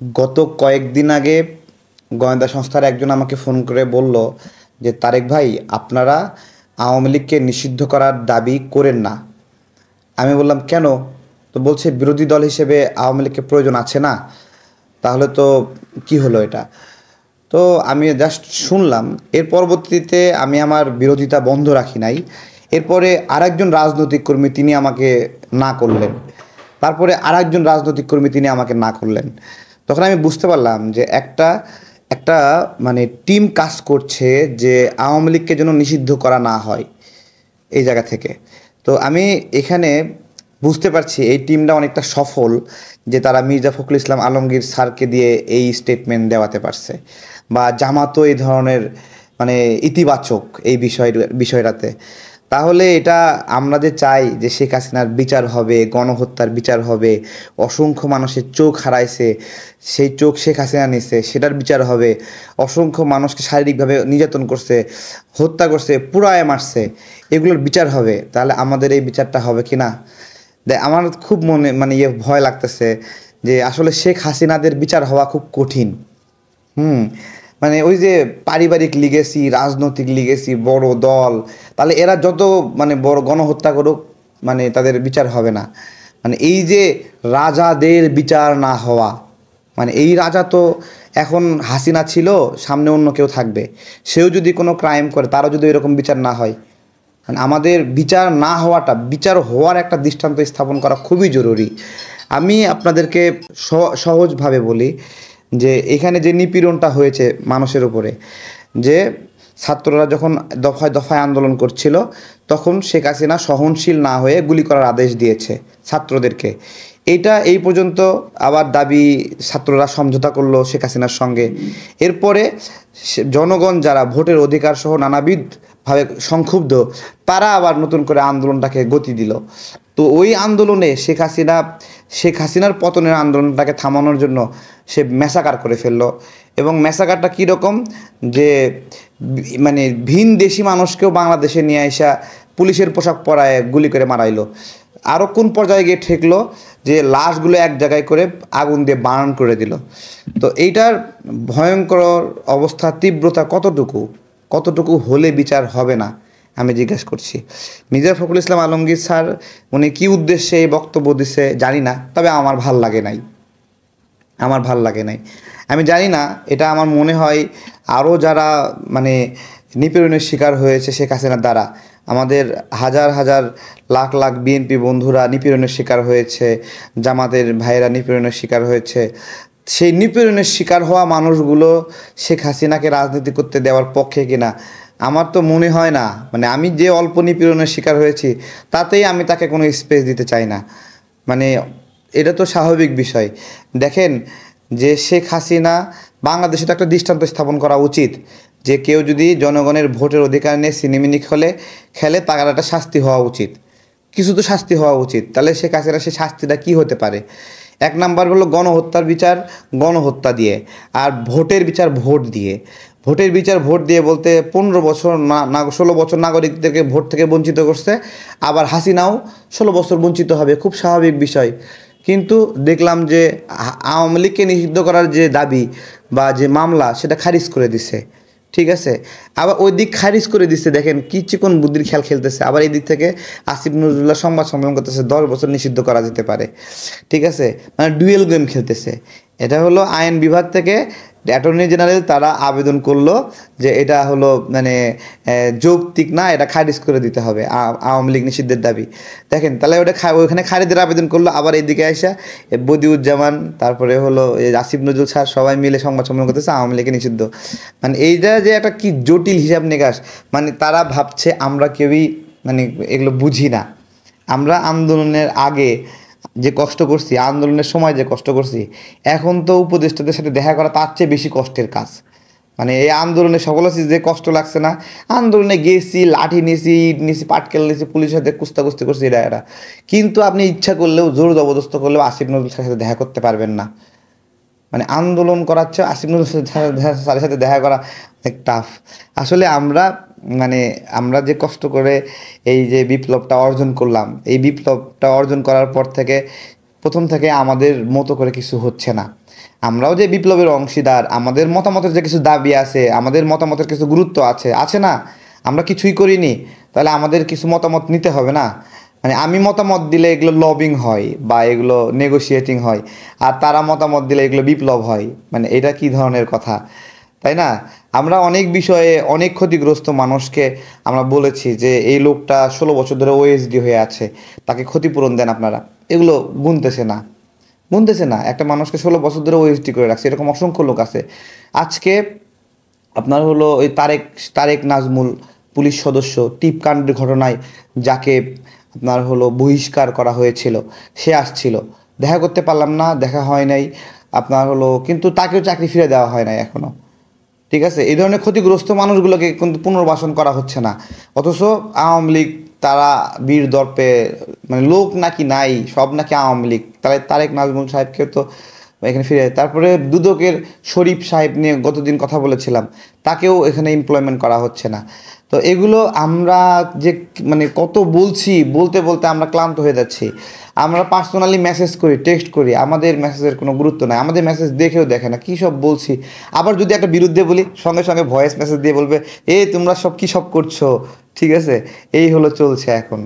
গত কয়েকদিন আগে গোয়েন্দা সংস্থার একজন আমাকে ফোন করে বলল যে তারেক ভাই, আপনারা আওয়ামী লীগকে নিষিদ্ধ করার দাবি করেন না। আমি বললাম কেন? তো বলছে বিরোধী দল হিসেবে আওয়ামী লীগকে প্রয়োজন আছে না। তাহলে তো কি হলো এটা? তো আমি জাস্ট শুনলাম। এর পরবর্তীতে আমি আমার বিরোধিতা বন্ধ রাখি নাই। এরপরে আরেকজন রাজনৈতিক কর্মী তিনি আমাকে না করলেন। তারপরে আরেকজন রাজনৈতিক কর্মী তিনি আমাকে না করলেন। তখন আমি বুঝতে পারলাম যে একটা একটা মানে টিম কাজ করছে যে আওয়ামী লীগকে যেন নিষিদ্ধ করা না হয় এই জায়গা থেকে। তো আমি এখানে বুঝতে পারছি এই টিমটা অনেকটা সফল, যে তারা মির্জা ফখরুল ইসলাম আলমগীর স্যারকে দিয়ে এই স্টেটমেন্ট দেওয়াতে পারছে, বা জামাতও এই ধরনের মানে ইতিবাচক এই বিষয়টাতে। তাহলে এটা আমরা যে চাই যে শেখ হাসিনার বিচার হবে, গণহত্যার বিচার হবে, অসংখ্য মানুষের চোখ হারাইছে, সেই চোখ শেখ হাসিনা নিছে, সেটার বিচার হবে। অসংখ্য মানুষকে শারীরিকভাবে নির্যাতন করছে, হত্যা করছে, পুড়ায় মারছে, এগুলোর বিচার হবে। তাহলে আমাদের এই বিচারটা হবে কি না? আমার খুব মনে মানে ভয় লাগতেছে যে আসলে শেখ হাসিনাদের বিচার হওয়া খুব কঠিন। হুম, মানে ওই যে পারিবারিক লিগেসি, রাজনৈতিক লিগেসি, বড় দল, তাহলে এরা যত মানে বড় গণহত্যা করুক, মানে তাদের বিচার হবে না। মানে এই যে রাজাদের বিচার না হওয়া, মানে এই রাজা তো এখন হাসিনা ছিল, সামনে অন্য কেউ থাকবে, সেও যদি কোনো ক্রাইম করে তারও যদি এরকম বিচার না হয়, মানে আমাদের বিচার না হওয়াটা, বিচার হওয়ার একটা দৃষ্টান্ত স্থাপন করা খুবই জরুরি। আমি আপনাদেরকে সহজভাবে বলি যে এখানে যে নিপীড়নটা হয়েছে মানুষের উপরে, যে ছাত্ররা যখন দফায় দফায় আন্দোলন করছিল, তখন শেখ হাসিনা সহনশীল না হয়ে গুলি করার আদেশ দিয়েছে ছাত্রদেরকে। এইটা এই পর্যন্ত আবার দাবি, ছাত্ররা সমঝোতা করলো শেখ হাসিনার সঙ্গে। এরপরে জনগণ যারা ভোটের অধিকার সহ নানাবিধভাবে সংক্ষুব্ধ, তারা আবার নতুন করে আন্দোলনটাকে গতি দিল। তো ওই আন্দোলনে শেখ হাসিনার পতনের আন্দোলনটাকে থামানোর জন্য সে ম্যাসাকার করে ফেললো। এবং ম্যাসাকারটা কীরকম, যে মানে ভিন দেশি মানুষকেও বাংলাদেশে নিয়ে আসা পুলিশের পোশাক পরায় গুলি করে মারাইলো। আরও কোন পর্যায়ে গিয়ে ঠেকলো যে লাশগুলো এক জায়গায় করে আগুন দিয়ে বার্ন করে দিল। তো এইটার ভয়ঙ্কর অবস্থা, তীব্রতা কতটুকু হলে বিচার হবে না, আমি জিজ্ঞেস করছি। মির্জা ফখরুল ইসলাম আলমগীর স্যার উনি কী উদ্দেশ্যে এই বক্তব্য দিছে জানি না, তবে আমার ভাল লাগে নাই। আমি জানি না, এটা আমার মনে হয় আরও যারা মানে নিপীড়নের শিকার হয়েছে শেখ হাসিনার দ্বারা, আমাদের হাজার হাজার লাখ লাখ বিএনপি বন্ধুরা নিপীড়নের শিকার হয়েছে, জামাতের ভাইয়েরা নিপীড়নের শিকার হয়েছে, সেই নিপীড়নের শিকার হওয়া মানুষগুলো শেখ হাসিনাকে রাজনীতি করতে দেওয়ার পক্ষে কিনা আমার তো মনে হয় না। মানে আমি যে অল্প নিপীড়নের শিকার হয়েছি, তাতেই আমি তাকে কোনো স্পেস দিতে চাই না। মানে এটা তো স্বাভাবিক বিষয়। দেখেন যে শেখ হাসিনা, বাংলাদেশে তো একটা দৃষ্টান্ত স্থাপন করা উচিত যে কেউ যদি জনগণের ভোটের অধিকার নিয়ে সিনেমিনি খেলে তার একটা শাস্তি হওয়া উচিত, কিছু তো শাস্তি হওয়া উচিত। তাহলে শেখ হাসিনা সেই শাস্তিটা কী হতে পারে? এক নাম্বার হলো গণহত্যার বিচার গণহত্যা দিয়ে, আর ভোটের বিচার ভোট দিয়ে বলতে 15 বছর না 16 বছর নাগরিকদেরকে ভোট থেকে বঞ্চিত করছে। আবার হাসিনাও 16 বছর বঞ্চিত হবে, খুব স্বাভাবিক বিষয়। কিন্তু দেখলাম যে আওয়ামী লীগকে নিষিদ্ধ করার যে দাবি বা যে মামলা, সেটা খারিজ করে দিছে। ঠিক আছে, আবার ওই দিক খারিজ করে দিচ্ছে, দেখেন কি চিকন বুদ্ধির খেল খেলতেছে। আবার এই দিক থেকে আসিফ নজরুল্লাহ সংবাদ সম্মেলন করতেছে 10 বছর নিষিদ্ধ করা যেতে পারে। ঠিক আছে, মানে ডুয়েল গেম খেলতেছে। এটা হলো আইন বিভাগ থেকে অ্যাটর্নি জেনারেল তারা আবেদন করলো যে এটা হলো মানে যৌক্তিক না, এটা খারিজ করে দিতে হবে আওয়ামী লীগ নিষিদ্ধের দাবি। দেখেন, তাহলে ওইখানে খারিজের আবেদন করলো, আবার এইদিকে আসা বদিউজ্জামান, তারপরে হলো আসিফ নজরুল স্যার সবাই মিলে সংবাদ সম্মেলন করতেছে আওয়ামী লীগের নিষিদ্ধ। মানে এইটা যে একটা কি জটিল হিসাব নিকাশ, মানে তারা ভাবছে আমরা কেউই মানে এগুলো বুঝি না। আমরা আন্দোলনের আগে যে কষ্ট করছি, আন্দোলনের সময় যে কষ্ট করছি, এখন তো উপদেষ্টাদের সাথে দেখা করা তার চেয়ে বেশি কষ্টের কাজ। মানে এই আন্দোলনে সকল যে কষ্ট লাগছে না, আন্দোলনে গেছি, লাঠি নিয়েছি, ইট নিয়েছি, পাটকেল নিয়েছি, পুলিশের সাথে কুস্তাকুস্তি করছি, এটা। কিন্তু আপনি ইচ্ছা করলেও, জোর জবরদস্ত করলেও আসিফ নজরুল স্যারের সাথে দেখা করতে পারবেন না। মানে আন্দোলন করাচ্ছে আসিফ নজরুল স্যারের সাথে দেখা করা অনেক টাফ। আসলে আমরা যে কষ্ট করে এই যে বিপ্লবটা অর্জন করলাম, এই বিপ্লবটা অর্জন করার পর থেকে প্রথম থেকে আমাদের মতো করে কিছু হচ্ছে না। আমরাও যে বিপ্লবের অংশীদার, আমাদের মতামতের যে কিছু দাবি আছে, আমাদের মতামতের কিছু গুরুত্ব আছে, আছে না? আমরা কিছুই করিনি, তাহলে আমাদের কিছু মতামত নিতে হবে না? মানে আমি মতামত দিলে এগুলো লবিং হয় বা এগুলো নেগোশিয়েটিং হয়, আর তারা মতামত দিলে এগুলো বিপ্লব হয়। মানে এটা কি ধরনের কথা, তাই না? আমরা অনেক বিষয়ে অনেক ক্ষতিগ্রস্ত মানুষকে আমরা বলেছি যে এই লোকটা 16 বছর ধরে ওএসডি হয়ে আছে, তাকে ক্ষতিপূরণ দেন আপনারা। এগুলো গুনতেছে না, গুনতেছে না। একটা মানুষকে 16 বছর ধরে ওএসডি করে রাখছে, এরকম অসংখ্য লোক আছে। আজকে আপনার হলো ওই তারেক তারেক নাজমুল, পুলিশ সদস্য, টিপকাণ্ডের ঘটনায় যাকে আপনার হলো বহিষ্কার করা হয়েছিল, সে আসছিল, দেখা করতে পারলাম না, দেখা হয় নাই আপনার হলো, কিন্তু তাকেও চাকরি ফিরে দেওয়া হয় নাই এখনো। ঠিক আছে, এই ধরনের ক্ষতিগ্রস্ত মানুষগুলোকে কিন্তু পুনর্বাসন করা হচ্ছে না। অথচ আওয়ামী লীগ, তারা বীর দর্পে, মানে লোক নাকি নাই, সব নাকি আওয়ামী লীগ, তাহলে তারেক নাজমুল সাহেবকে তো এখানে ফিরে। তারপরে দুদকের শরীফ সাহেব নিয়ে গতদিন কথা বলেছিলাম, তাকেও এখানে এমপ্লয়মেন্ট করা হচ্ছে না। তো এগুলো আমরা যে মানে কত বলছি, বলতে বলতে আমরা ক্লান্ত হয়ে যাচ্ছি। আমরা পার্সোনালি মেসেজ করি, টেক্সট করি, আমাদের মেসেজের কোনো গুরুত্ব নাই, আমাদের মেসেজ দেখেও দেখে না, কী সব বলছি। আবার যদি একটা বিরুদ্ধে বলি, সঙ্গে সঙ্গে ভয়েস মেসেজ দিয়ে বলবে, তোমরা সব কী সব করছো। ঠিক আছে, এই হলো চলছে এখন।